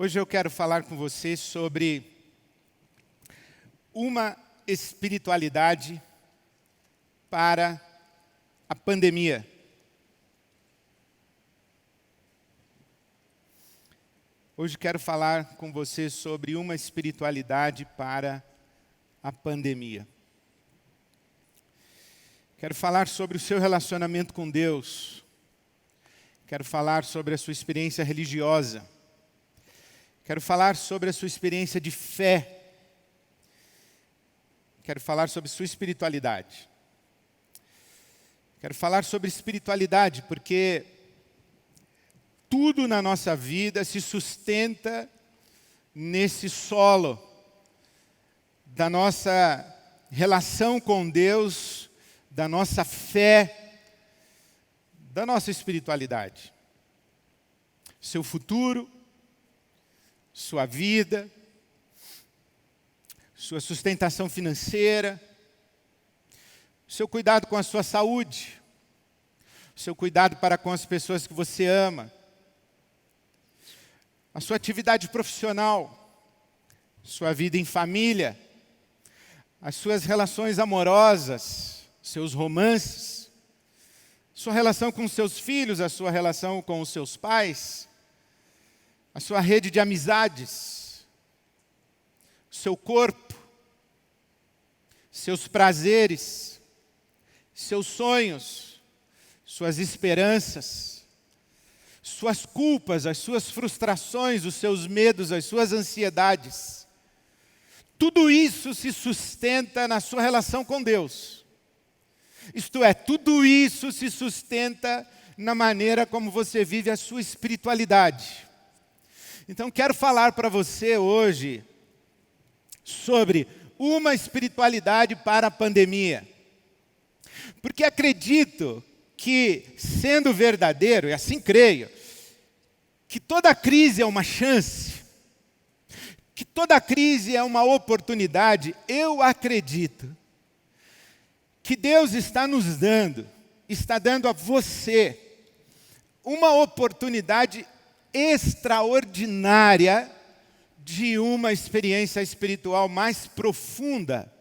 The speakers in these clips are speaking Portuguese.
Hoje eu quero falar com você sobre uma espiritualidade para a pandemia. Hoje quero falar com você sobre uma espiritualidade para a pandemia. Quero falar sobre o seu relacionamento com Deus. Quero falar sobre a sua experiência religiosa. Quero falar sobre a sua experiência de fé. Quero falar sobre sua espiritualidade. Quero falar sobre espiritualidade porque tudo na nossa vida se sustenta nesse solo da nossa relação com Deus, da nossa fé, da nossa espiritualidade. Seu futuro, sua vida, sua sustentação financeira, seu cuidado com a sua saúde, seu cuidado para com as pessoas que você ama, a sua atividade profissional, sua vida em família, as suas relações amorosas, seus romances, sua relação com seus filhos, a sua relação com os seus pais, a sua rede de amizades, seu corpo, seus prazeres, seus sonhos, suas esperanças, suas culpas, as suas frustrações, os seus medos, as suas ansiedades. Tudo isso se sustenta na sua relação com Deus. Isto é, tudo isso se sustenta na maneira como você vive a sua espiritualidade. Então, quero falar para você hoje sobre uma espiritualidade para a pandemia. Porque acredito que, sendo verdadeiro, e assim creio, que toda crise é uma chance, que toda crise é uma oportunidade. Eu acredito que Deus está dando a você uma oportunidade extraordinária de uma experiência espiritual mais profunda,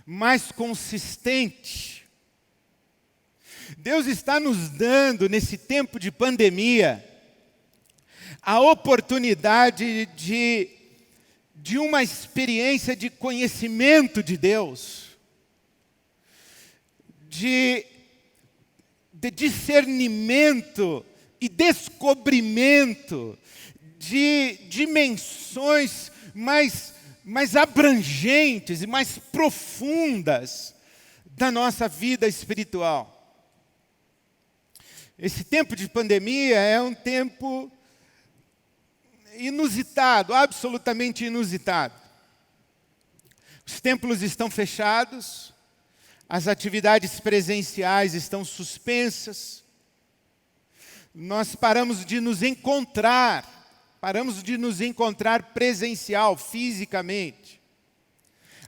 mais consistente. Deus está nos dando, nesse tempo de pandemia, a oportunidade de uma experiência de conhecimento de Deus, de discernimento e descobrimento de dimensões mais abrangentes e mais profundas da nossa vida espiritual. Esse tempo de pandemia é um tempo inusitado, absolutamente inusitado. Os templos estão fechados, as atividades presenciais estão suspensas. Nós paramos de nos encontrar presencial, fisicamente.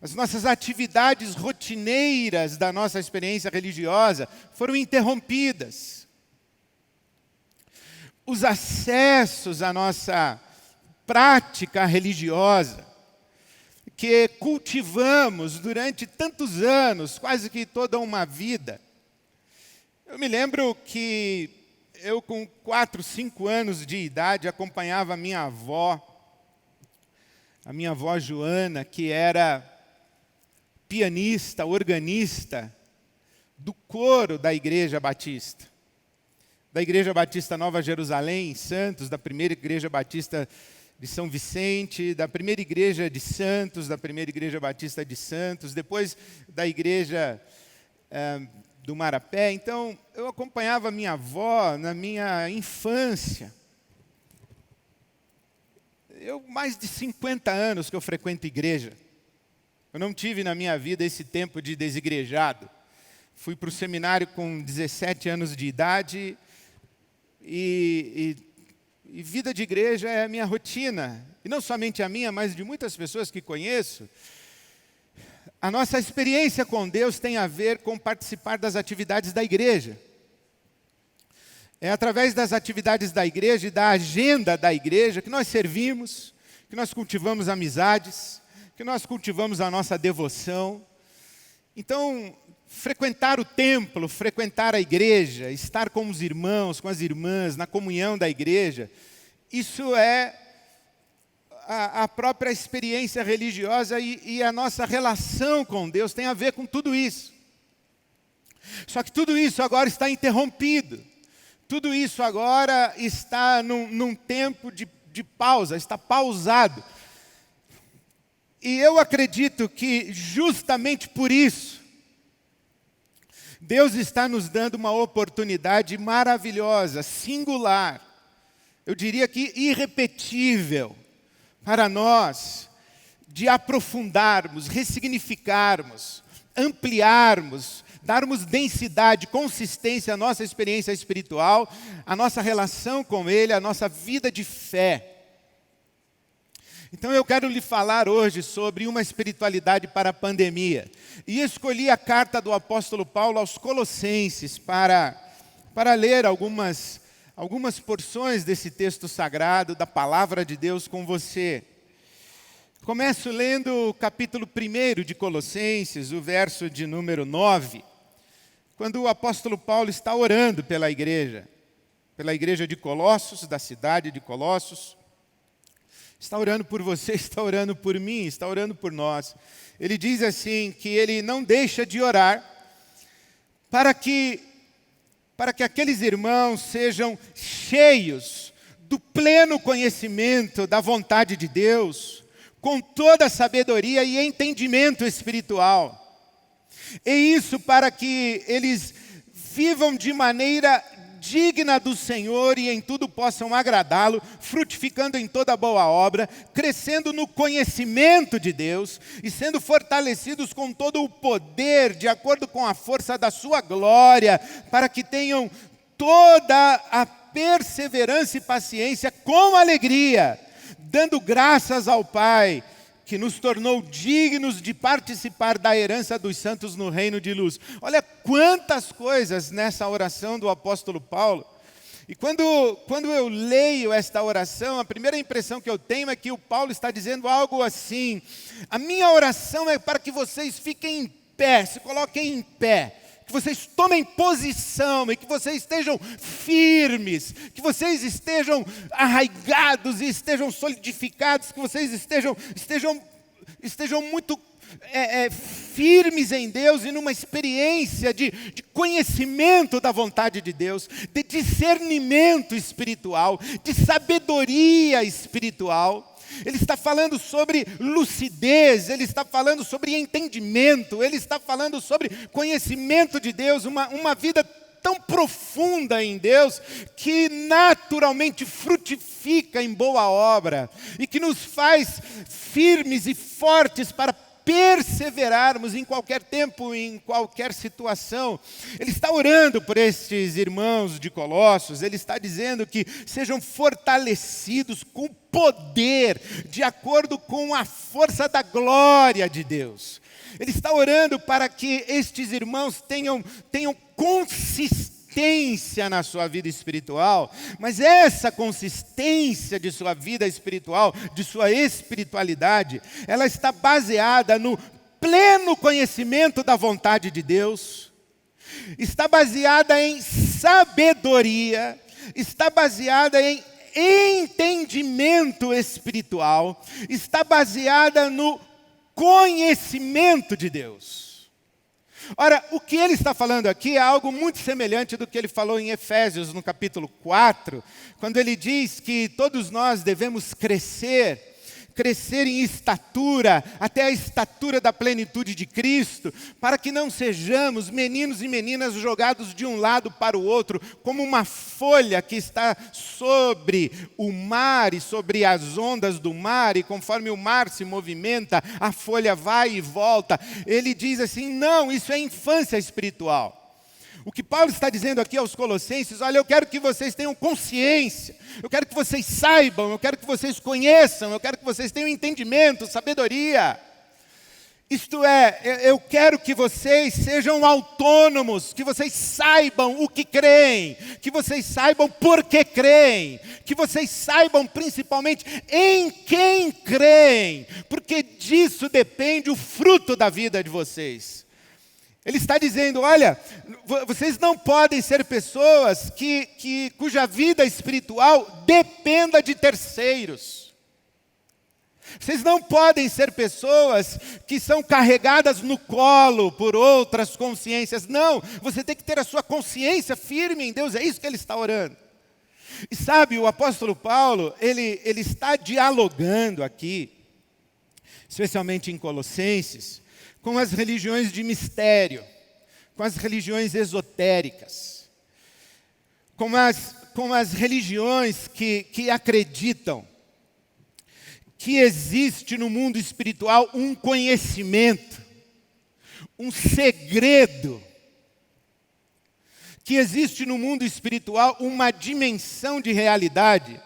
As nossas atividades rotineiras da nossa experiência religiosa foram interrompidas. Os acessos à nossa prática religiosa, que cultivamos durante tantos anos, quase que toda uma vida. Eu me lembro que eu, com 4, 5 anos de idade, acompanhava a minha avó Joana, que era pianista, organista do coro da Igreja Batista. Da Igreja Batista Nova Jerusalém, em Santos, da primeira Igreja Batista de São Vicente, da primeira Igreja de Santos, da primeira Igreja Batista de Santos, depois da Igreja do Marapé. Então, eu acompanhava minha avó na minha infância. Mais de 50 anos que eu frequento igreja. Eu não tive na minha vida esse tempo de desigrejado. Fui para o seminário com 17 anos de idade e vida de igreja é a minha rotina. E não somente a minha, mas de muitas pessoas que conheço. A nossa experiência com Deus tem a ver com participar das atividades da igreja. É através das atividades da igreja e da agenda da igreja que nós servimos, que nós cultivamos amizades, que nós cultivamos a nossa devoção. Então, frequentar o templo, frequentar a igreja, estar com os irmãos, com as irmãs, na comunhão da igreja, isso é a própria experiência religiosa e a nossa relação com Deus tem a ver com tudo isso. Só que tudo isso agora está interrompido. Tudo isso agora está num tempo de pausa, está pausado. E eu acredito que justamente por isso, Deus está nos dando uma oportunidade maravilhosa, singular, eu diria que irrepetível, para nós, de aprofundarmos, ressignificarmos, ampliarmos, darmos densidade, consistência à nossa experiência espiritual, à nossa relação com Ele, à nossa vida de fé. Então eu quero lhe falar hoje sobre uma espiritualidade para a pandemia. E escolhi a carta do apóstolo Paulo aos Colossenses para ler algumas porções desse texto sagrado, da palavra de Deus com você. Começo lendo o capítulo 1 de Colossenses, o verso de número 9. Quando o apóstolo Paulo está orando pela igreja de Colossos, da cidade de Colossos, está orando por você, está orando por mim, está orando por nós. Ele diz assim, que ele não deixa de orar para que aqueles irmãos sejam cheios do pleno conhecimento da vontade de Deus, com toda a sabedoria e entendimento espiritual. E isso para que eles vivam de maneira digna do Senhor e em tudo possam agradá-lo, frutificando em toda boa obra, crescendo no conhecimento de Deus e sendo fortalecidos com todo o poder, de acordo com a força da sua glória, para que tenham toda a perseverança e paciência com alegria, dando graças ao Pai, que nos tornou dignos de participar da herança dos santos no reino de luz. Olha quantas coisas nessa oração do apóstolo Paulo. E quando eu leio esta oração, a primeira impressão que eu tenho é que o Paulo está dizendo algo assim: a minha oração é para que vocês fiquem em pé, se coloquem em pé, que vocês tomem posição e que vocês estejam firmes, que vocês estejam arraigados e estejam solidificados, que vocês estejam muito firmes em Deus e numa experiência de conhecimento da vontade de Deus, de discernimento espiritual, de sabedoria espiritual. Ele está falando sobre lucidez, ele está falando sobre entendimento, ele está falando sobre conhecimento de Deus, uma vida tão profunda em Deus, que naturalmente frutifica em boa obra, e que nos faz firmes e fortes para perseverarmos em qualquer tempo, em qualquer situação. Ele está orando por estes irmãos de Colossos, ele está dizendo que sejam fortalecidos com poder, de acordo com a força da glória de Deus. Ele está orando para que estes irmãos tenham consistência na sua vida espiritual, mas essa consistência de sua vida espiritual, de sua espiritualidade, ela está baseada no pleno conhecimento da vontade de Deus, está baseada em sabedoria, está baseada em entendimento espiritual, está baseada no conhecimento de Deus. Ora, o que ele está falando aqui é algo muito semelhante do que ele falou em Efésios, no capítulo 4, quando ele diz que todos nós devemos crescer em estatura, até a estatura da plenitude de Cristo, para que não sejamos meninos e meninas jogados de um lado para o outro, como uma folha que está sobre o mar e sobre as ondas do mar, e conforme o mar se movimenta, a folha vai e volta. Ele diz assim, não, isso é infância espiritual. O que Paulo está dizendo aqui aos Colossenses, olha, eu quero que vocês tenham consciência, eu quero que vocês saibam, eu quero que vocês conheçam, eu quero que vocês tenham entendimento, sabedoria. Isto é, eu quero que vocês sejam autônomos, que vocês saibam o que creem, que vocês saibam por que creem, que vocês saibam principalmente em quem creem, porque disso depende o fruto da vida de vocês. Ele está dizendo, olha, vocês não podem ser pessoas cuja vida espiritual dependa de terceiros. Vocês não podem ser pessoas que são carregadas no colo por outras consciências. Não, você tem que ter a sua consciência firme em Deus, é isso que ele está orando. E sabe, o apóstolo Paulo, ele está dialogando aqui, especialmente em Colossenses, com as religiões de mistério, com as religiões esotéricas, com as religiões que acreditam que existe no mundo espiritual um conhecimento, um segredo, que existe no mundo espiritual uma dimensão de realidade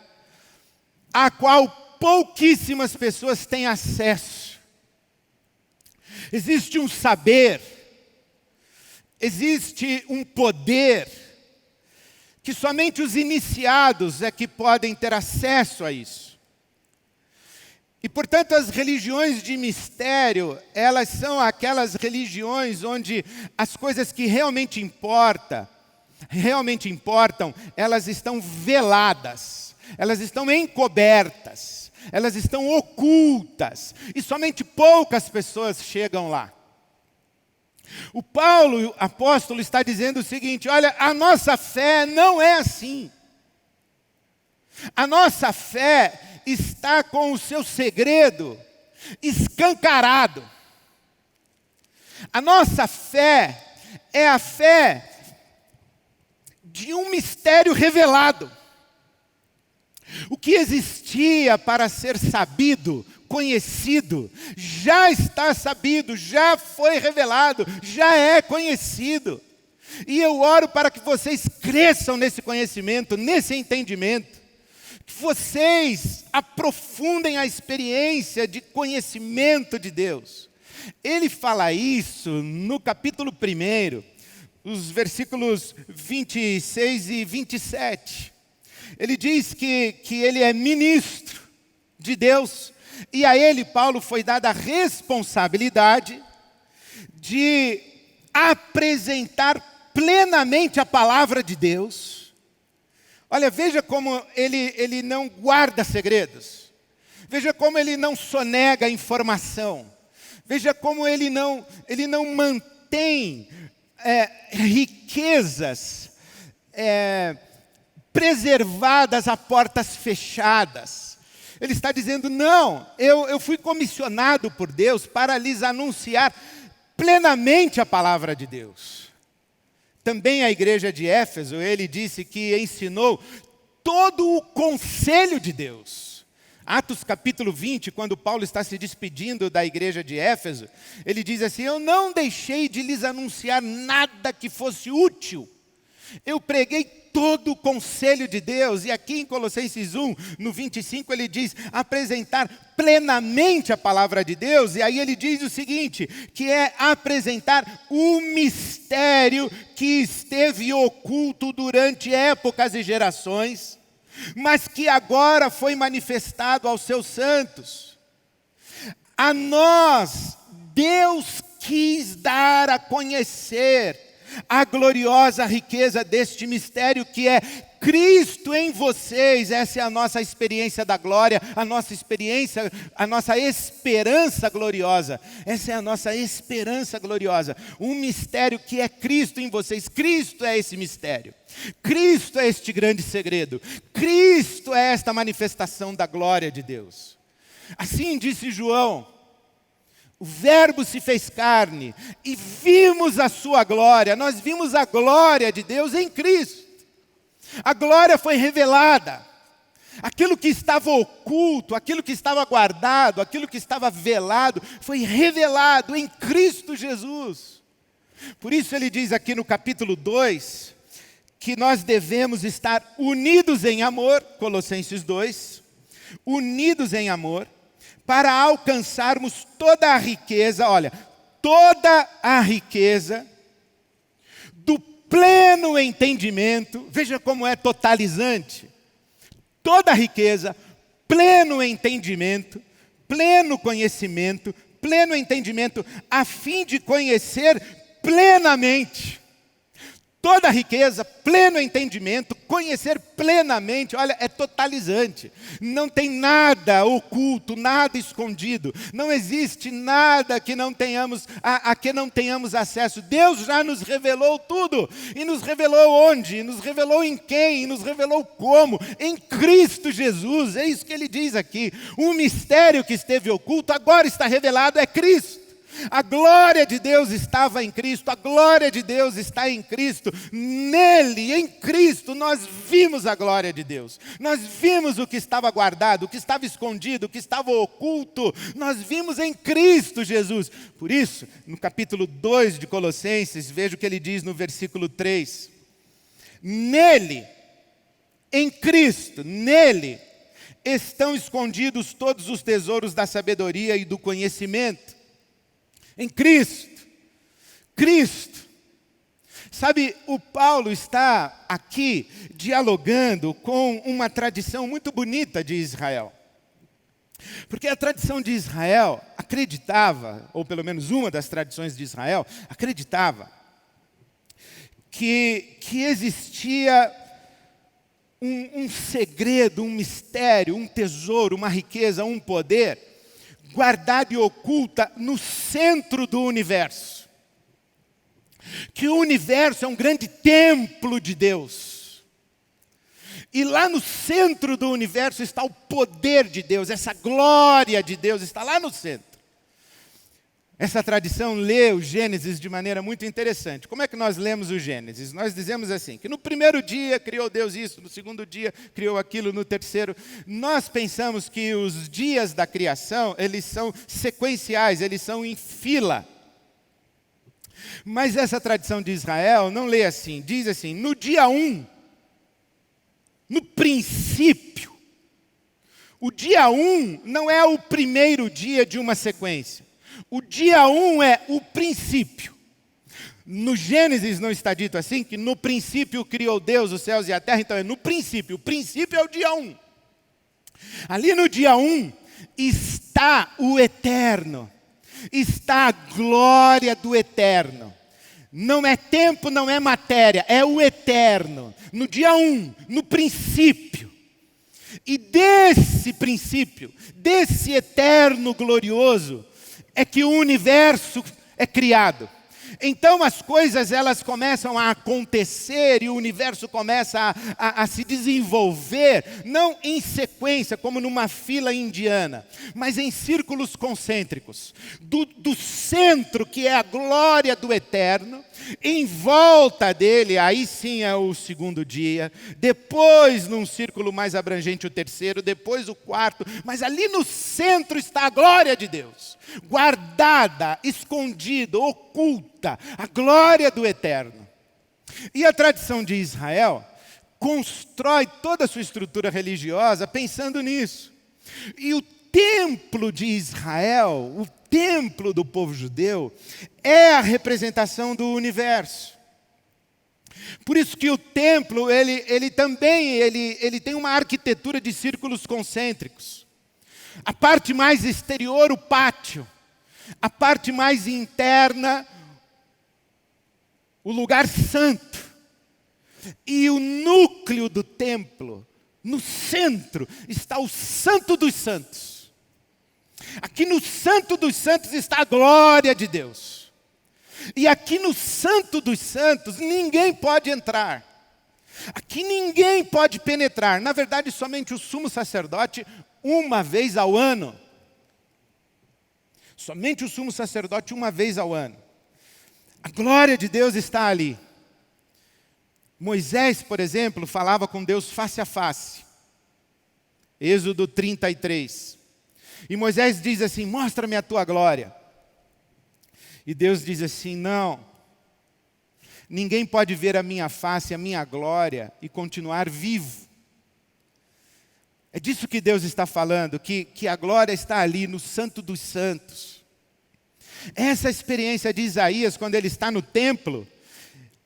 a qual pouquíssimas pessoas têm acesso. Existe um saber, existe um poder, que somente os iniciados é que podem ter acesso a isso. E, portanto, as religiões de mistério, elas são aquelas religiões onde as coisas que realmente importam, elas estão veladas, elas estão encobertas, elas estão ocultas, e somente poucas pessoas chegam lá. O Paulo, o apóstolo, está dizendo o seguinte, olha, a nossa fé não é assim. A nossa fé está com o seu segredo escancarado. A nossa fé é a fé de um mistério revelado. O que existia para ser sabido, conhecido, já está sabido, já foi revelado, já é conhecido. E eu oro para que vocês cresçam nesse conhecimento, nesse entendimento. Que vocês aprofundem a experiência de conhecimento de Deus. Ele fala isso no capítulo 1, os versículos 26 e 27. Ele diz que ele é ministro de Deus, e a ele, Paulo, foi dada a responsabilidade de apresentar plenamente a palavra de Deus. Olha, veja como ele não guarda segredos. Veja como ele não sonega informação. Veja como ele não mantém riquezas preservadas a portas fechadas. Ele está dizendo, não, eu fui comissionado por Deus para lhes anunciar plenamente a palavra de Deus. Também a igreja de Éfeso, ele disse que ensinou todo o conselho de Deus. Atos capítulo 20, quando Paulo está se despedindo da igreja de Éfeso, ele diz assim, eu não deixei de lhes anunciar nada que fosse útil. Eu preguei todo o conselho de Deus. E aqui em Colossenses 1, no 25, ele diz, apresentar plenamente a palavra de Deus. E aí ele diz o seguinte, que é apresentar o mistério que esteve oculto durante épocas e gerações, mas que agora foi manifestado aos seus santos. A nós, Deus quis dar a conhecer a gloriosa riqueza deste mistério que é Cristo em vocês. Essa é a nossa experiência da glória, a nossa experiência, a nossa esperança gloriosa. Essa é a nossa esperança gloriosa. Um mistério que é Cristo em vocês. Cristo é esse mistério. Cristo é este grande segredo. Cristo é esta manifestação da glória de Deus. Assim disse João. O Verbo se fez carne e vimos a sua glória. Nós vimos a glória de Deus em Cristo. A glória foi revelada. Aquilo que estava oculto, aquilo que estava guardado, aquilo que estava velado, foi revelado em Cristo Jesus. Por isso ele diz aqui no capítulo 2, que nós devemos estar unidos em amor, Colossenses 2, unidos em amor, para alcançarmos toda a riqueza, olha, toda a riqueza do pleno entendimento, veja como é totalizante, toda a riqueza, pleno entendimento, pleno conhecimento, pleno entendimento, a fim de conhecer plenamente. Toda a riqueza, pleno entendimento, conhecer plenamente, olha, é totalizante. Não tem nada oculto, nada escondido. Não existe nada que não tenhamos, a que não tenhamos acesso. Deus já nos revelou tudo. E nos revelou onde? Nos revelou em quem? E nos revelou como? Em Cristo Jesus. É isso que ele diz aqui. O mistério que esteve oculto agora está revelado, é Cristo. A glória de Deus estava em Cristo, a glória de Deus está em Cristo. Nele, em Cristo, nós vimos a glória de Deus. Nós vimos o que estava guardado, o que estava escondido, o que estava oculto. Nós vimos em Cristo Jesus. Por isso, no capítulo 2 de Colossenses, veja o que ele diz no versículo 3. Nele, em Cristo, nele, estão escondidos todos os tesouros da sabedoria e do conhecimento. Em Cristo, Cristo. Sabe, o Paulo está aqui dialogando com uma tradição muito bonita de Israel. Porque a tradição de Israel acreditava, ou pelo menos uma das tradições de Israel, acreditava que existia um segredo, um mistério, um tesouro, uma riqueza, um poder guardada e oculta no centro do universo. Que o universo é um grande templo de Deus. E lá no centro do universo está o poder de Deus, essa glória de Deus está lá no centro. Essa tradição lê o Gênesis de maneira muito interessante. Como é que nós lemos o Gênesis? Nós dizemos assim, que no primeiro dia criou Deus isso, no segundo dia criou aquilo, no terceiro. Nós pensamos que os dias da criação, eles são sequenciais, eles são em fila. Mas essa tradição de Israel não lê assim, diz assim, no dia 1, no princípio. O dia 1 não é o primeiro dia de uma sequência. O dia 1 é o princípio. No Gênesis não está dito assim, que no princípio criou Deus os céus e a terra, então é no princípio. O princípio é o dia 1. Ali no dia 1 está o eterno, está a glória do eterno. Não é tempo, não é matéria, é o eterno. No dia 1, no princípio. E desse princípio, desse eterno glorioso, é que o universo é criado. Então as coisas elas começam a acontecer e o universo começa a se desenvolver, não em sequência, como numa fila indiana, mas em círculos concêntricos. Do centro, que é a glória do eterno, em volta dele, aí sim é o segundo dia, depois num círculo mais abrangente o terceiro, depois o quarto, mas ali no centro está a glória de Deus, guardada, escondida, oculta, a glória do eterno. E a tradição de Israel constrói toda a sua estrutura religiosa pensando nisso. E o templo de Israel, o templo do povo judeu, é a representação do universo. Por isso que o templo, ele também tem uma arquitetura de círculos concêntricos. A parte mais exterior, o pátio. A parte mais interna, o lugar santo. E o núcleo do templo, no centro, está o Santo dos Santos. Aqui no Santo dos Santos está a glória de Deus. E aqui no Santo dos Santos ninguém pode entrar. Aqui ninguém pode penetrar. Na verdade, somente o sumo sacerdote uma vez ao ano. Somente o sumo sacerdote uma vez ao ano. A glória de Deus está ali. Moisés, por exemplo, falava com Deus face a face. Êxodo 33. E Moisés diz assim, mostra-me a tua glória. E Deus diz assim, não. Ninguém pode ver a minha face, a minha glória e continuar vivo. É disso que Deus está falando, que a glória está ali no Santo dos Santos. Essa experiência de Isaías, quando ele está no templo,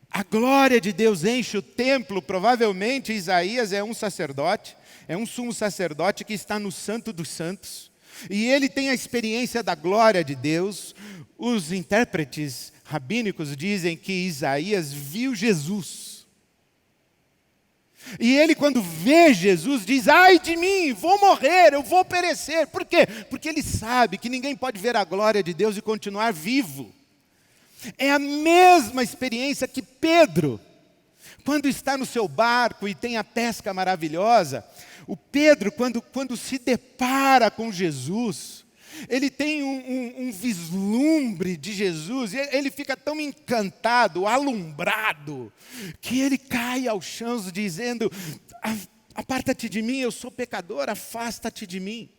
a glória de Deus enche o templo. Provavelmente Isaías é um sacerdote, é um sumo sacerdote que está no Santo dos Santos. E ele tem a experiência da glória de Deus. Os intérpretes rabínicos dizem que Isaías viu Jesus. E ele, quando vê Jesus, diz: ai de mim, vou morrer, eu vou perecer. Por quê? Porque ele sabe que ninguém pode ver a glória de Deus e continuar vivo. É a mesma experiência que Pedro, quando está no seu barco e tem a pesca maravilhosa. O Pedro, quando se depara com Jesus, ele tem um vislumbre de Jesus, e ele fica tão encantado, alumbrado, que ele cai ao chão dizendo: aparta-te de mim, eu sou pecador, afasta-te de mim.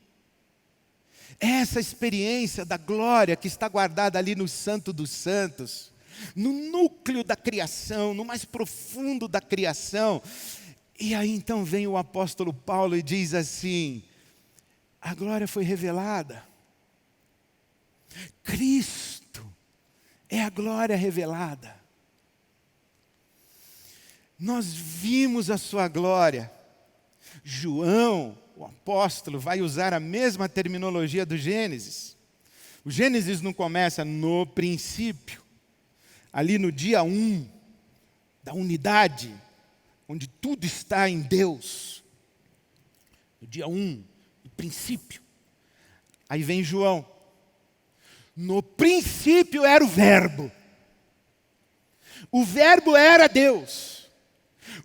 Essa experiência da glória que está guardada ali no Santo dos Santos, no núcleo da criação, no mais profundo da criação. E aí então vem o apóstolo Paulo e diz assim: a glória foi revelada. Cristo é a glória revelada. Nós vimos a sua glória. João, o apóstolo, vai usar a mesma terminologia do Gênesis. O Gênesis não começa no princípio, ali no dia 1, da unidade, onde tudo está em Deus. No dia 1, no princípio. Aí vem João. No princípio era o Verbo. O Verbo era Deus.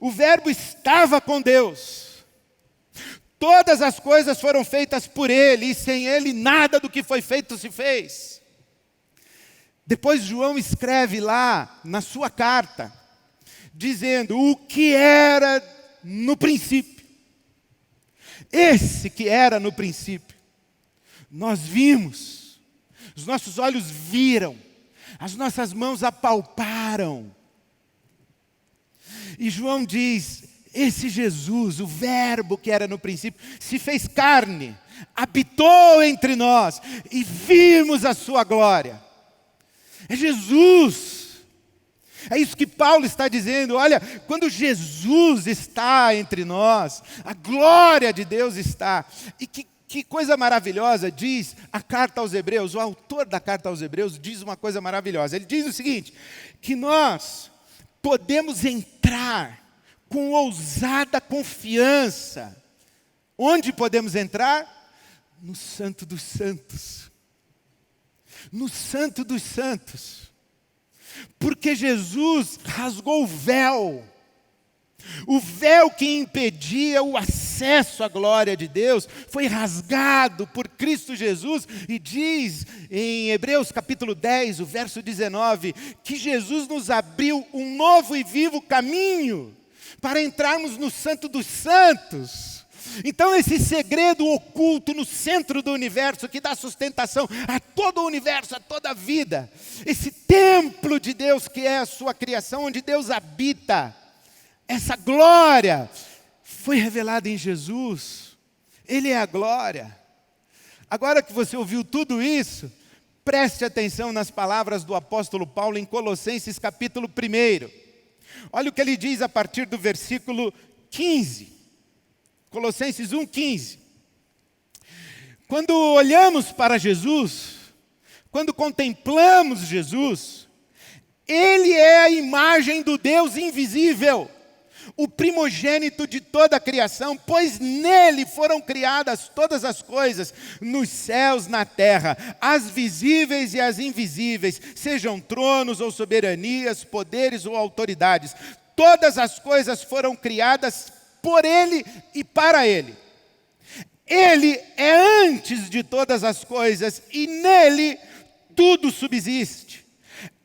O Verbo estava com Deus. Todas as coisas foram feitas por Ele, e sem Ele nada do que foi feito se fez. Depois João escreve lá na sua carta, dizendo o que era no princípio. Esse que era no princípio, nós vimos. Os nossos olhos viram, as nossas mãos apalparam. E João diz: esse Jesus, o Verbo que era no princípio, se fez carne, habitou entre nós e vimos a sua glória. É Jesus. É isso que Paulo está dizendo. Olha, quando Jesus está entre nós, a glória de Deus está. E que coisa maravilhosa diz a carta aos Hebreus. O autor da carta aos Hebreus diz uma coisa maravilhosa. Ele diz o seguinte: que nós podemos entrar com ousada confiança. Onde podemos entrar? No Santo dos Santos. No Santo dos Santos. Porque Jesus rasgou o véu. O véu que impedia o acesso à glória de Deus foi rasgado por Cristo Jesus. E diz em Hebreus capítulo 10, o verso 19, que Jesus nos abriu um novo e vivo caminho para entrarmos no Santo dos Santos. Então esse segredo oculto no centro do universo, que dá sustentação a todo o universo, a toda a vida, esse templo de Deus que é a sua criação, onde Deus habita, essa glória foi revelada em Jesus. Ele é a glória. Agora que você ouviu tudo isso, preste atenção nas palavras do apóstolo Paulo em Colossenses capítulo 1. Olha o que ele diz a partir do versículo 15. Colossenses 1,15. Quando olhamos para Jesus, quando contemplamos Jesus, Ele é a imagem do Deus invisível, o primogênito de toda a criação, pois nele foram criadas todas as coisas, nos céus, na terra, as visíveis e as invisíveis, sejam tronos ou soberanias, poderes ou autoridades. Todas as coisas foram criadas por ele e para ele. Ele é antes de todas as coisas e nele tudo subsiste.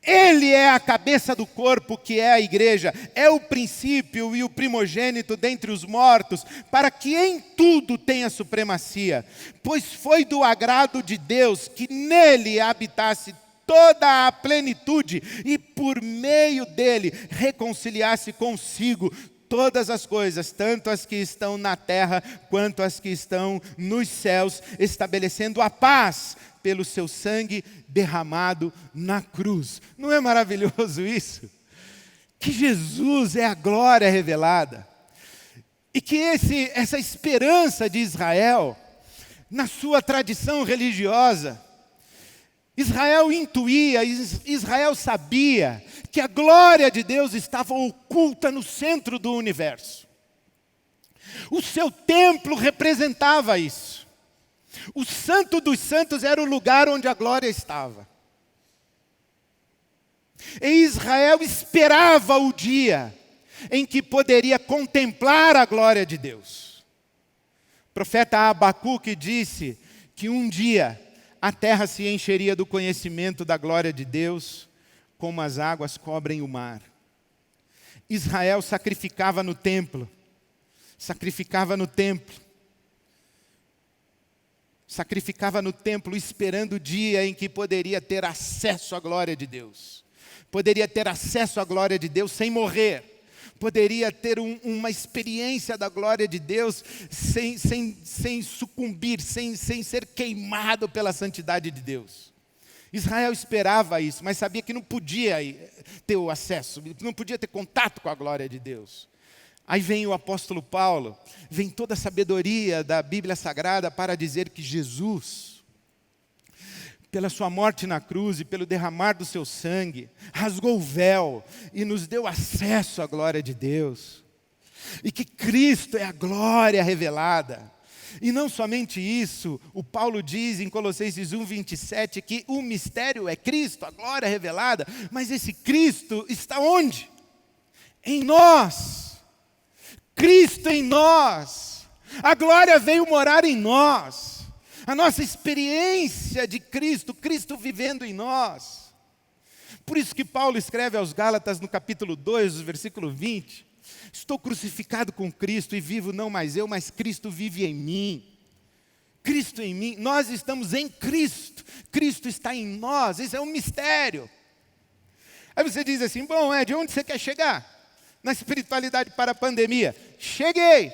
Ele é a cabeça do corpo, que é a igreja, é o princípio e o primogênito dentre os mortos, para que em tudo tenha supremacia. Pois foi do agrado de Deus que nele habitasse toda a plenitude e por meio dele reconciliasse consigo todas as coisas, tanto as que estão na terra quanto as que estão nos céus, estabelecendo a paz pelo seu sangue derramado na cruz. Não é maravilhoso isso? Que Jesus é a glória revelada. E que essa esperança de Israel, na sua tradição religiosa, Israel intuía, Israel sabia que a glória de Deus estava oculta no centro do universo. O seu templo representava isso. O Santo dos Santos era o lugar onde a glória estava. E Israel esperava o dia em que poderia contemplar a glória de Deus. O profeta Abacuque disse que um dia a terra se encheria do conhecimento da glória de Deus, como as águas cobrem o mar. Israel sacrificava no templo, esperando o dia em que poderia ter acesso à glória de Deus. Poderia ter acesso à glória de Deus sem morrer. Poderia ter uma experiência da glória de Deus sem sucumbir, sem ser queimado pela santidade de Deus. Israel esperava isso, mas sabia que não podia ter o acesso, não podia ter contato com a glória de Deus. Aí vem o apóstolo Paulo, vem toda a sabedoria da Bíblia Sagrada para dizer que Jesus, pela sua morte na cruz e pelo derramar do seu sangue, rasgou o véu e nos deu acesso à glória de Deus. E que Cristo é a glória revelada. E não somente isso, o Paulo diz em Colossenses 1:27 que o mistério é Cristo, a glória revelada, mas esse Cristo está onde? Em nós. Cristo em nós. A glória veio morar em nós. A nossa experiência de Cristo, Cristo vivendo em nós. Por isso que Paulo escreve aos Gálatas no capítulo 2, versículo 20, estou crucificado com Cristo e vivo não mais eu, mas Cristo vive em mim. Cristo em mim, nós estamos em Cristo, Cristo está em nós, isso é um mistério. Aí você diz assim, bom, de onde você quer chegar? Na espiritualidade para a pandemia. Cheguei.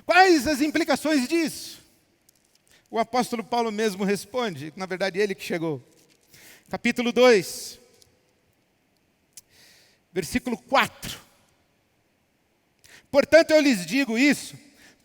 Quais as implicações disso? O apóstolo Paulo mesmo responde, na verdade ele que chegou. Capítulo 2, versículo 4. Portanto eu lhes digo isso,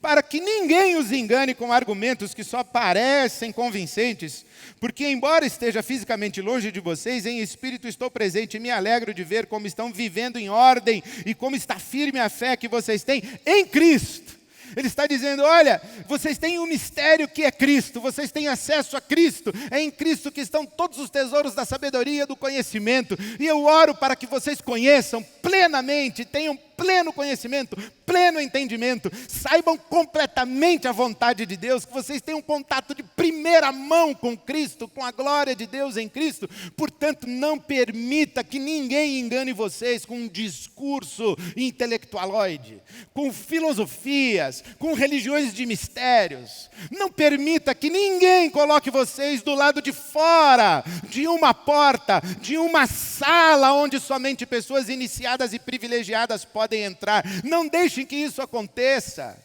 para que ninguém os engane com argumentos que só parecem convincentes, porque embora esteja fisicamente longe de vocês, em espírito estou presente e me alegro de ver como estão vivendo em ordem e como está firme a fé que vocês têm em Cristo. Ele está dizendo, olha, vocês têm um mistério que é Cristo, vocês têm acesso a Cristo, é em Cristo que estão todos os tesouros da sabedoria, do conhecimento, e eu oro para que vocês conheçam plenamente, tenham pleno conhecimento, pleno entendimento, saibam completamente a vontade de Deus, que vocês tenham contato de primeira mão com Cristo, com a glória de Deus em Cristo. Portanto, não permita que ninguém engane vocês com um discurso intelectualoide, com filosofias, com religiões de mistérios. Não permita que ninguém coloque vocês do lado de fora, de uma porta, de uma sala onde somente pessoas iniciadas e privilegiadas podem entrar. Não deixem que isso aconteça.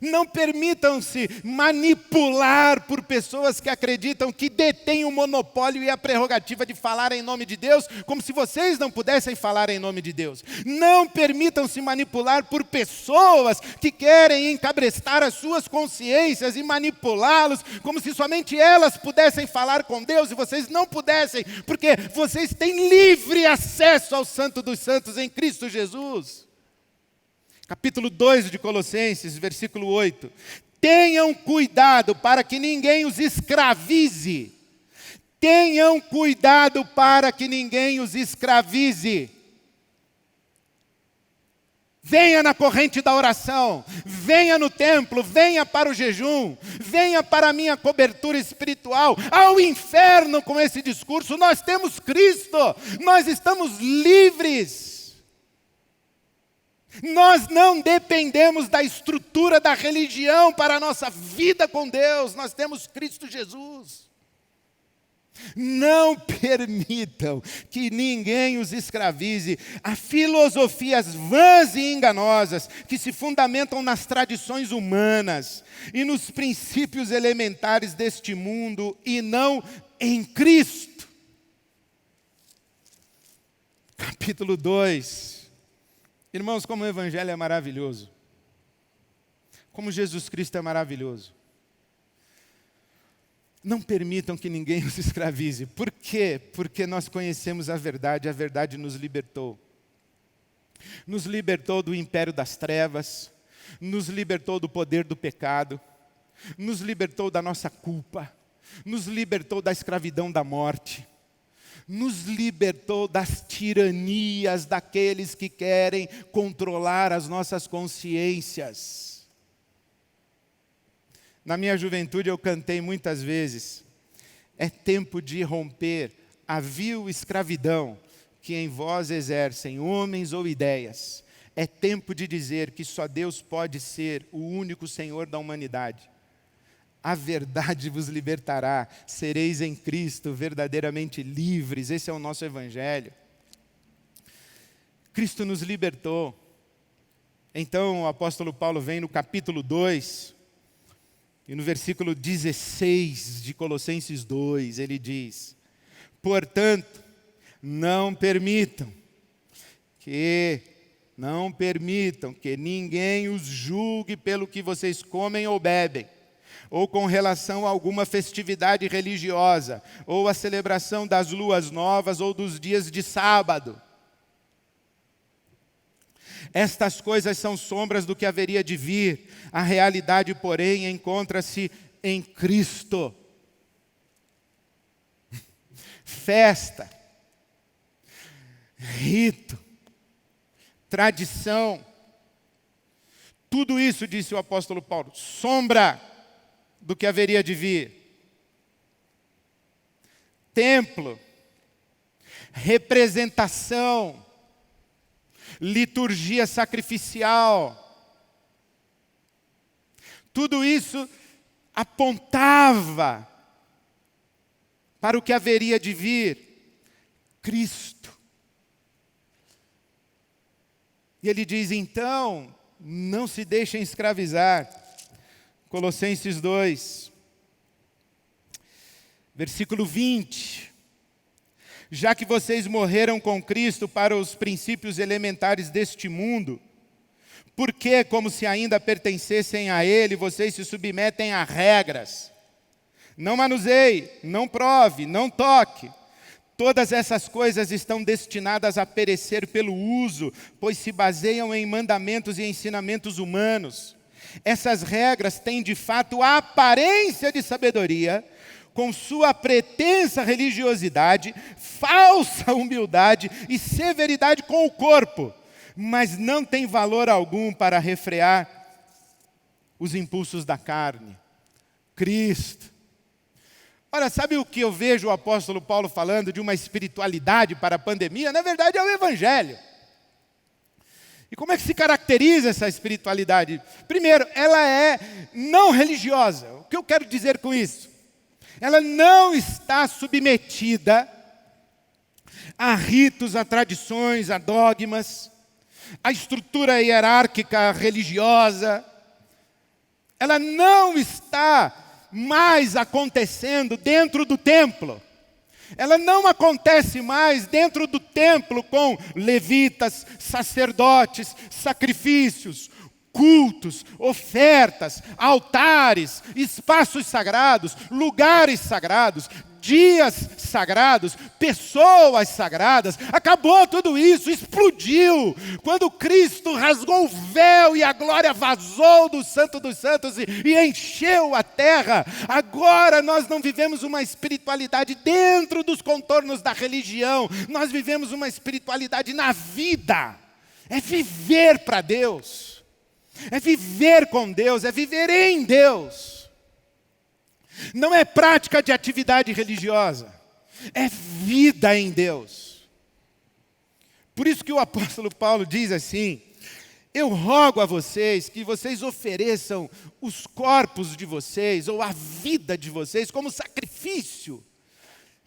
Não permitam-se manipular por pessoas que acreditam que detêm o monopólio e a prerrogativa de falar em nome de Deus, como se vocês não pudessem falar em nome de Deus. Não permitam-se manipular por pessoas que querem encabrestar as suas consciências e manipulá-los, como se somente elas pudessem falar com Deus e vocês não pudessem, porque vocês têm livre acesso ao Santo dos Santos em Cristo Jesus. Capítulo 2 de Colossenses, versículo 8. Tenham cuidado para que ninguém os escravize. Tenham cuidado para que ninguém os escravize. Venha na corrente da oração, venha no templo, venha para o jejum, venha para a minha cobertura espiritual. Ao inferno com esse discurso, nós temos Cristo, nós estamos livres. Nós não dependemos da estrutura da religião para a nossa vida com Deus. Nós temos Cristo Jesus. Não permitam que ninguém os escravize a filosofias vãs e enganosas que se fundamentam nas tradições humanas e nos princípios elementares deste mundo e não em Cristo. Capítulo 2. Irmãos, como o Evangelho é maravilhoso. Como Jesus Cristo é maravilhoso. Não permitam que ninguém os escravize. Por quê? Porque nós conhecemos a verdade nos libertou. Nos libertou do império das trevas, nos libertou do poder do pecado, nos libertou da nossa culpa, nos libertou da escravidão da morte, nos libertou das tiranias daqueles que querem controlar as nossas consciências. Na minha juventude eu cantei muitas vezes: é tempo de romper a vil escravidão que em vós exercem homens ou ideias. É tempo de dizer que só Deus pode ser o único Senhor da humanidade. A verdade vos libertará, sereis em Cristo verdadeiramente livres. Esse é o nosso Evangelho. Cristo nos libertou. Então o apóstolo Paulo vem no capítulo 2, e no versículo 16 de Colossenses 2, ele diz: portanto, não permitam que ninguém os julgue pelo que vocês comem ou bebem, ou com relação a alguma festividade religiosa, ou a celebração das luas novas ou dos dias de sábado. Estas coisas são sombras do que haveria de vir. A realidade, porém, encontra-se em Cristo. Festa, rito, tradição, tudo isso, disse o apóstolo Paulo, sombra do que haveria de vir. Templo, representação, liturgia sacrificial, tudo isso apontava para o que haveria de vir, Cristo. E ele diz, então, não se deixem escravizar. Colossenses 2, versículo 20. Já que vocês morreram com Cristo para os princípios elementares deste mundo, por que, como se ainda pertencessem a Ele, vocês se submetem a regras? Não manuseie, não prove, não toque. Todas essas coisas estão destinadas a perecer pelo uso, pois se baseiam em mandamentos e ensinamentos humanos. Essas regras têm de fato a aparência de sabedoria, com sua pretensa religiosidade, falsa humildade e severidade com o corpo, mas não tem valor algum para refrear os impulsos da carne. Cristo. Ora, sabe o que eu vejo o apóstolo Paulo falando de uma espiritualidade para a pandemia? Na verdade é o Evangelho. E como é que se caracteriza essa espiritualidade? Primeiro, ela é não religiosa. O que eu quero dizer com isso? Ela não está submetida a ritos, a tradições, a dogmas, a estrutura hierárquica religiosa. Ela não está mais acontecendo dentro do templo. Ela não acontece mais dentro do templo com levitas, sacerdotes, sacrifícios, cultos, ofertas, altares, espaços sagrados, lugares sagrados, dias sagrados, pessoas sagradas. Acabou tudo isso, explodiu. Quando Cristo rasgou o véu e a glória vazou do Santo dos Santos e encheu a terra, agora nós não vivemos uma espiritualidade dentro dos contornos da religião, nós vivemos uma espiritualidade na vida. É viver para Deus, é viver com Deus, é viver em Deus. Não é prática de atividade religiosa, é vida em Deus. Por isso que o apóstolo Paulo diz assim: eu rogo a vocês que vocês ofereçam os corpos de vocês, ou a vida de vocês, como sacrifício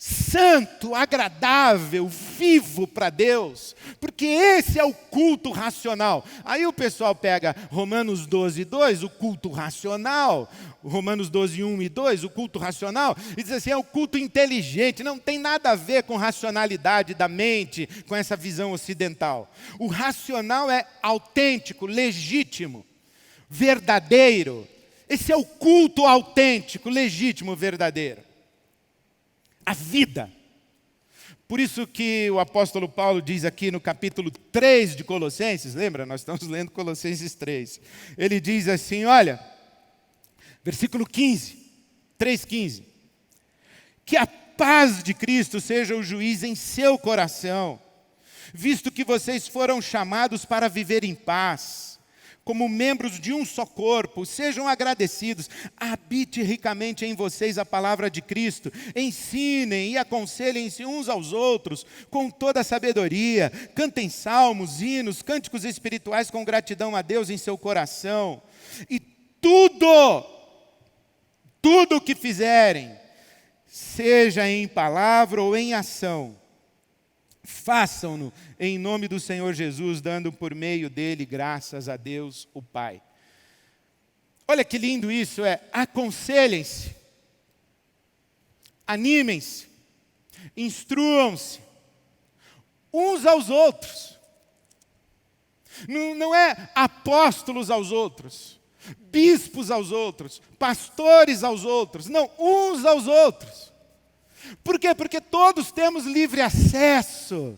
santo, agradável, vivo para Deus, porque esse é o culto racional. Aí o pessoal pega Romanos 12, 2, o culto racional, Romanos 12, 1 e 2, o culto racional, e diz assim, é o culto inteligente, não tem nada a ver com racionalidade da mente, com essa visão ocidental. O racional é autêntico, legítimo, verdadeiro. Esse é o culto autêntico, legítimo, verdadeiro. A vida. Por isso que o apóstolo Paulo diz aqui no capítulo 3 de Colossenses, lembra? Nós estamos lendo Colossenses 3. Ele diz assim, olha, versículo 15, 3,15. Que a paz de Cristo seja o juiz em seu coração, visto que vocês foram chamados para viver em paz, como membros de um só corpo, sejam agradecidos, habite ricamente em vocês a palavra de Cristo, ensinem e aconselhem-se uns aos outros com toda a sabedoria, cantem salmos, hinos, cânticos espirituais com gratidão a Deus em seu coração, e tudo o que fizerem, seja em palavra ou em ação, façam-no em nome do Senhor Jesus, dando por meio dele graças a Deus, o Pai. Olha que lindo isso, aconselhem-se, animem-se, instruam-se, uns aos outros. Não é apóstolos aos outros, bispos aos outros, pastores aos outros, não, uns aos outros. Por quê? Porque todos temos livre acesso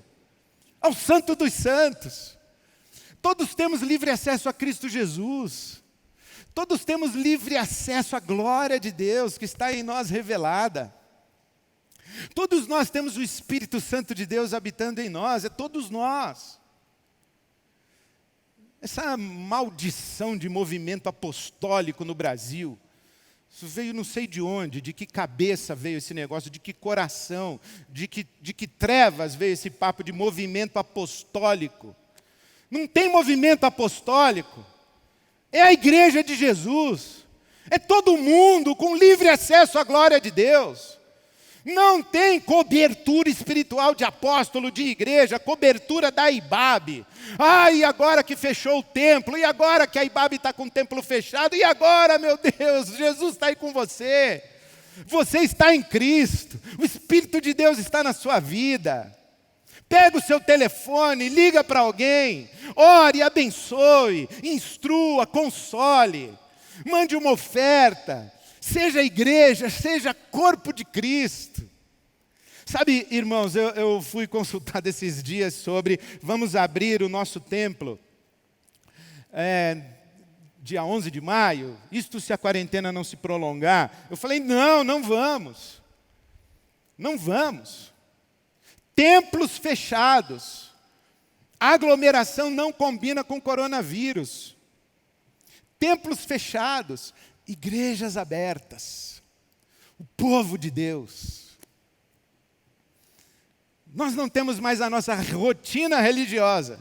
ao Santo dos Santos. Todos temos livre acesso a Cristo Jesus. Todos temos livre acesso à glória de Deus que está em nós revelada. Todos nós temos o Espírito Santo de Deus habitando em nós, todos nós. Essa maldição de movimento apostólico no Brasil, isso veio não sei de onde, de que cabeça veio esse negócio, de que coração, de que trevas veio esse papo de movimento apostólico. Não tem movimento apostólico. É a igreja de Jesus. É todo mundo com livre acesso à glória de Deus. Não tem cobertura espiritual de apóstolo, de igreja, cobertura da IBAB. E agora que fechou o templo, e agora que a IBAB está com o templo fechado, e agora, meu Deus, Jesus está aí com você. Você está em Cristo, o Espírito de Deus está na sua vida. Pega o seu telefone, liga para alguém, ore, abençoe, instrua, console, mande uma oferta. Seja igreja, seja corpo de Cristo. Sabe, irmãos, eu fui consultado esses dias sobre, vamos abrir o nosso templo, dia 11 de maio, isto se a quarentena não se prolongar. Eu falei, não vamos. Não vamos. Templos fechados. Aglomeração não combina com coronavírus. Templos fechados. Igrejas abertas, o povo de Deus. Nós não temos mais a nossa rotina religiosa,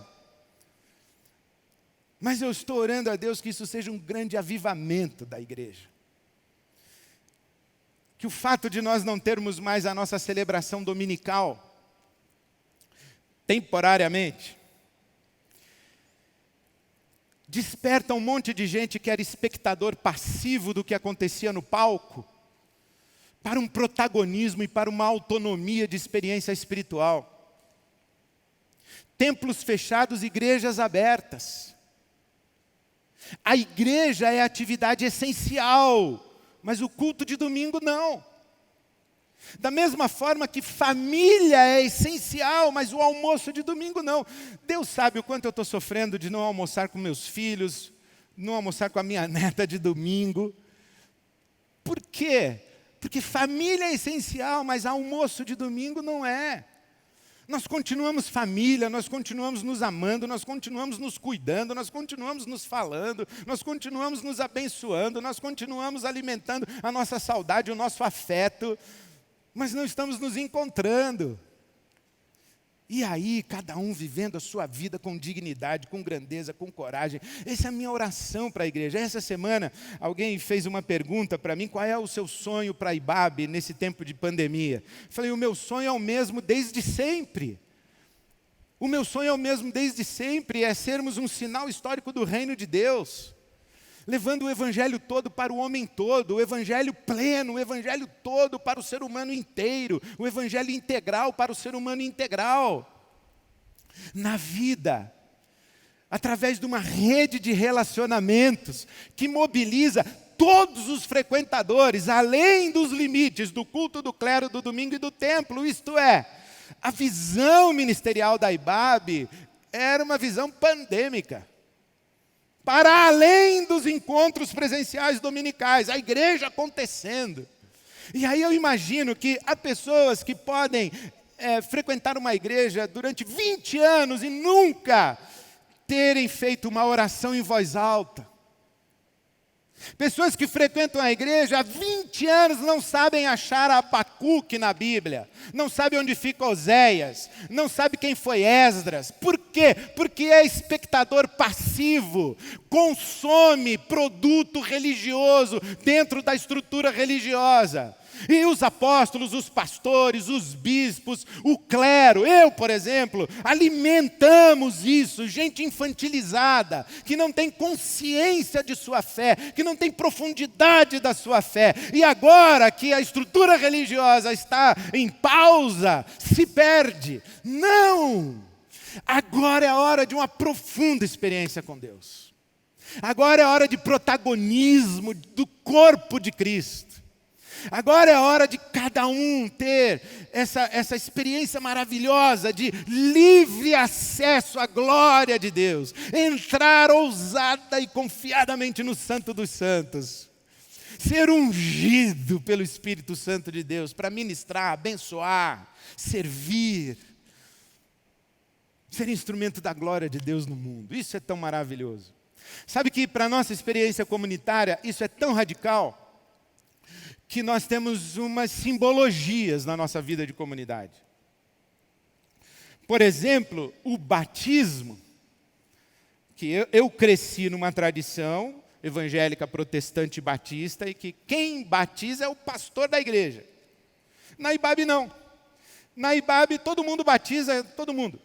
mas eu estou orando a Deus que isso seja um grande avivamento da igreja. Que o fato de nós não termos mais a nossa celebração dominical, temporariamente, desperta um monte de gente que era espectador passivo do que acontecia no palco, para um protagonismo e para uma autonomia de experiência espiritual. Templos fechados, igrejas abertas. A igreja é atividade essencial, mas o culto de domingo não. Da mesma forma que família é essencial, mas o almoço de domingo não. Deus sabe o quanto eu estou sofrendo de não almoçar com meus filhos, não almoçar com a minha neta de domingo. Por quê? Porque família é essencial, mas almoço de domingo não é. Nós continuamos família, nós continuamos nos amando, nós continuamos nos cuidando, nós continuamos nos falando, nós continuamos nos abençoando, nós continuamos alimentando a nossa saudade, o nosso afeto, mas não estamos nos encontrando. E aí, cada um vivendo a sua vida com dignidade, com grandeza, com coragem. Essa é a minha oração para a igreja. Essa semana, alguém fez uma pergunta para mim: qual é o seu sonho para a IBAB nesse tempo de pandemia? Eu falei: o meu sonho é o mesmo desde sempre. O meu sonho é o mesmo desde sempre, é sermos um sinal histórico do reino de Deus, levando o evangelho todo para o homem todo, o evangelho pleno, o evangelho todo para o ser humano inteiro, o evangelho integral para o ser humano integral. Na vida, através de uma rede de relacionamentos que mobiliza todos os frequentadores, além dos limites do culto, do clero, do domingo e do templo. Isto é, a visão ministerial da IBAB era uma visão pandêmica. Para além dos encontros presenciais dominicais, a igreja acontecendo. E aí eu imagino que há pessoas que podem frequentar uma igreja durante 20 anos e nunca terem feito uma oração em voz alta. Pessoas que frequentam a igreja há 20 anos não sabem achar Abacuque na Bíblia, não sabem onde fica Oséias, não sabem quem foi Esdras. Por quê? Porque é espectador passivo, consome produto religioso dentro da estrutura religiosa. E os apóstolos, os pastores, os bispos, o clero, eu, por exemplo, alimentamos isso, gente infantilizada, que não tem consciência de sua fé, que não tem profundidade da sua fé. E agora que a estrutura religiosa está em pausa, se perde. Não! Agora é a hora de uma profunda experiência com Deus. Agora é a hora de protagonismo do corpo de Cristo. Agora é a hora de cada um ter essa experiência maravilhosa de livre acesso à glória de Deus. Entrar ousada e confiadamente no Santo dos Santos. Ser ungido pelo Espírito Santo de Deus para ministrar, abençoar, servir. Ser instrumento da glória de Deus no mundo. Isso é tão maravilhoso. Sabe que para a nossa experiência comunitária, isso é tão radical, que nós temos umas simbologias na nossa vida de comunidade. Por exemplo, o batismo, que eu cresci numa tradição evangélica protestante batista, e que quem batiza é o pastor da igreja. Na IBAB não. Na IBAB todo mundo batiza todo mundo.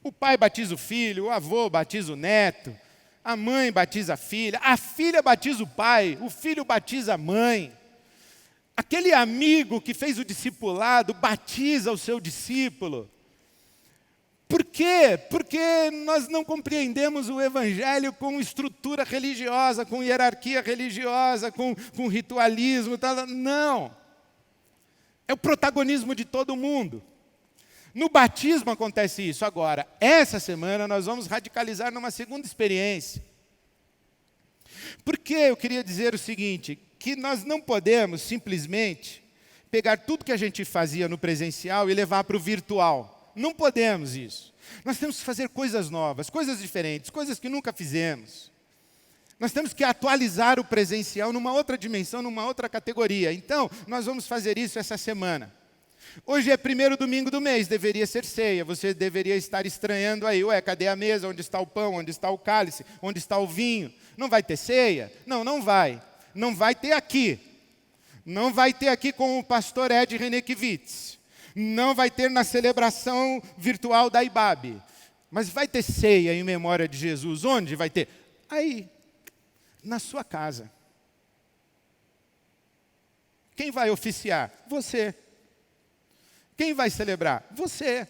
O pai batiza o filho, o avô batiza o neto, a mãe batiza a filha batiza o filho batiza a mãe. Aquele amigo que fez o discipulado batiza o seu discípulo. Por quê? Porque nós não compreendemos o evangelho com estrutura religiosa, com hierarquia religiosa, com ritualismo. Tal. Não. É o protagonismo de todo mundo. No batismo acontece isso. Agora, essa semana nós vamos radicalizar numa segunda experiência. Porque eu queria dizer o seguinte, que nós não podemos simplesmente pegar tudo que a gente fazia no presencial e levar para o virtual. Não podemos isso. Nós temos que fazer coisas novas, coisas diferentes, coisas que nunca fizemos. Nós temos que atualizar o presencial numa outra dimensão, numa outra categoria. Então, nós vamos fazer isso essa semana. Hoje é primeiro domingo do mês, deveria ser ceia. Você deveria estar estranhando aí. Ué, cadê a mesa? Onde está o pão? Onde está o cálice? Onde está o vinho? Não vai ter ceia? Não, não vai. Não vai ter aqui. Não vai ter aqui com o pastor Ed Renekiewicz. Não vai ter na celebração virtual da IBAB. Mas vai ter ceia em memória de Jesus. Onde vai ter? Aí, na sua casa. Quem vai oficiar? Você. Quem vai celebrar? Você.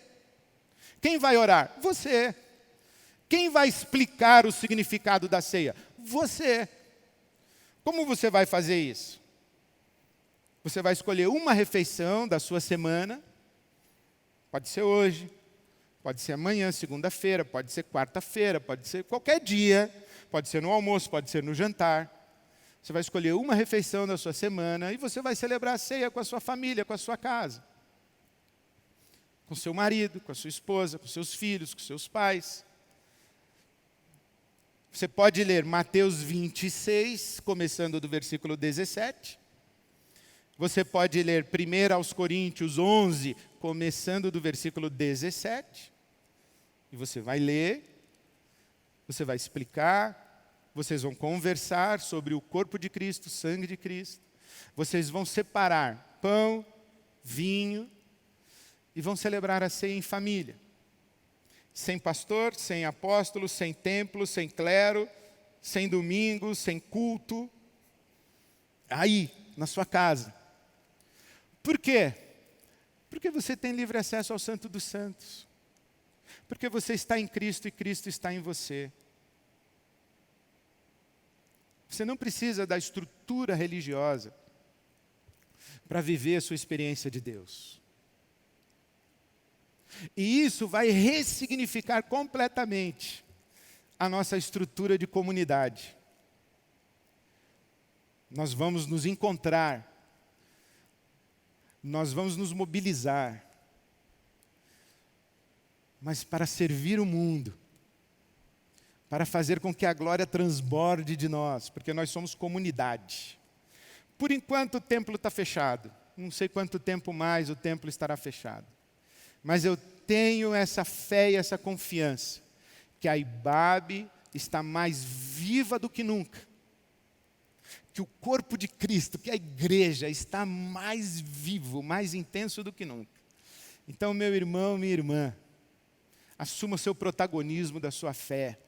Quem vai orar? Você. Quem vai explicar o significado da ceia? Você. Como você vai fazer isso? Você vai escolher uma refeição da sua semana. Pode ser hoje, pode ser amanhã, segunda-feira, pode ser quarta-feira, pode ser qualquer dia, pode ser no almoço, pode ser no jantar. Você vai escolher uma refeição da sua semana e você vai celebrar a ceia com a sua família, com a sua casa. Com seu marido, com a sua esposa, com seus filhos, com seus pais. Você pode ler Mateus 26, começando do versículo 17. Você pode ler 1 aos Coríntios 11, começando do versículo 17, e você vai ler, você vai explicar, vocês vão conversar sobre o corpo de Cristo, o sangue de Cristo, vocês vão separar pão, vinho, e vão celebrar a ceia em família. Sem pastor, sem apóstolo, sem templo, sem clero, sem domingo, sem culto. Aí, na sua casa. Por quê? Porque você tem livre acesso ao Santo dos Santos. Porque você está em Cristo e Cristo está em você. Você não precisa da estrutura religiosa para viver a sua experiência de Deus. E isso vai ressignificar completamente a nossa estrutura de comunidade. Nós vamos nos encontrar, nós vamos nos mobilizar, mas para servir o mundo, para fazer com que a glória transborde de nós, porque nós somos comunidade. Por enquanto o templo está fechado, não sei quanto tempo mais o templo estará fechado. Mas eu tenho essa fé e essa confiança, que a IBAB está mais viva do que nunca. Que o corpo de Cristo, que a igreja está mais vivo, mais intenso do que nunca. Então, meu irmão, minha irmã, assuma o seu protagonismo da sua fé.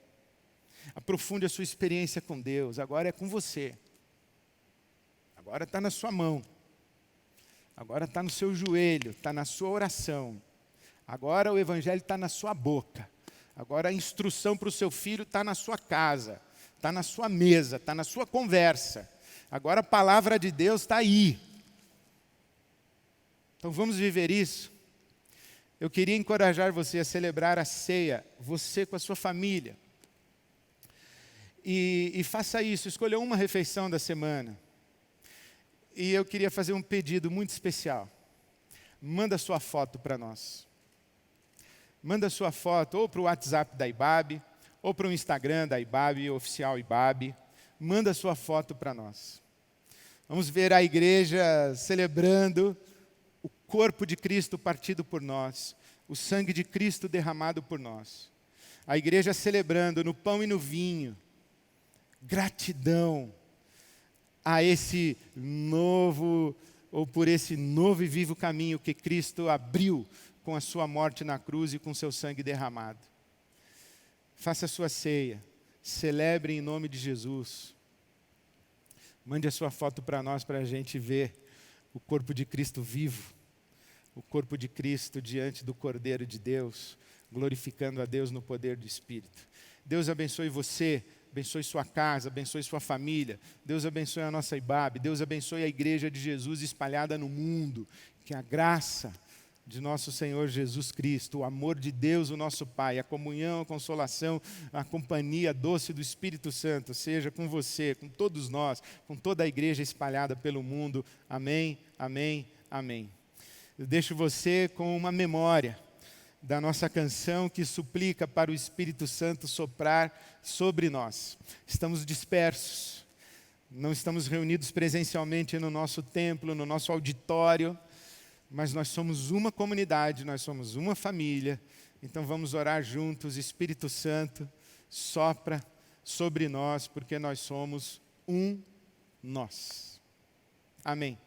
Aprofunde a sua experiência com Deus. Agora é com você. Agora está na sua mão. Agora está no seu joelho, está na sua oração. Agora o evangelho está na sua boca. Agora a instrução para o seu filho está na sua casa, está na sua mesa, está na sua conversa. Agora a palavra de Deus está aí. Então vamos viver isso. Eu queria encorajar você a celebrar a ceia, você com a sua família. E faça isso, escolha uma refeição da semana. E eu queria fazer um pedido muito especial. Manda sua foto para nós. Manda sua foto ou para o WhatsApp da IBAB, ou para o Instagram da IBAB, oficial IBAB. Manda sua foto para nós. Vamos ver a igreja celebrando o corpo de Cristo partido por nós, o sangue de Cristo derramado por nós. A igreja celebrando no pão e no vinho, gratidão a esse novo, ou por esse novo e vivo caminho que Cristo abriu com a sua morte na cruz e com seu sangue derramado. Faça a sua ceia, celebre em nome de Jesus. Mande a sua foto para nós, para a gente ver o corpo de Cristo vivo, o corpo de Cristo diante do Cordeiro de Deus, glorificando a Deus no poder do Espírito. Deus abençoe você, abençoe sua casa, abençoe sua família. Deus abençoe a nossa IBAB, Deus abençoe a igreja de Jesus espalhada no mundo. Que a graça de nosso Senhor Jesus Cristo, o amor de Deus, o nosso Pai, a comunhão, a consolação, a companhia doce do Espírito Santo, seja com você, com todos nós, com toda a igreja espalhada pelo mundo. Amém, amém, amém. Eu deixo você com uma memória da nossa canção que suplica para o Espírito Santo soprar sobre nós. Estamos dispersos, não estamos reunidos presencialmente no nosso templo, no nosso auditório, mas nós somos uma comunidade, nós somos uma família. Então vamos orar juntos. Espírito Santo, sopra sobre nós, porque nós somos um nós. Amém.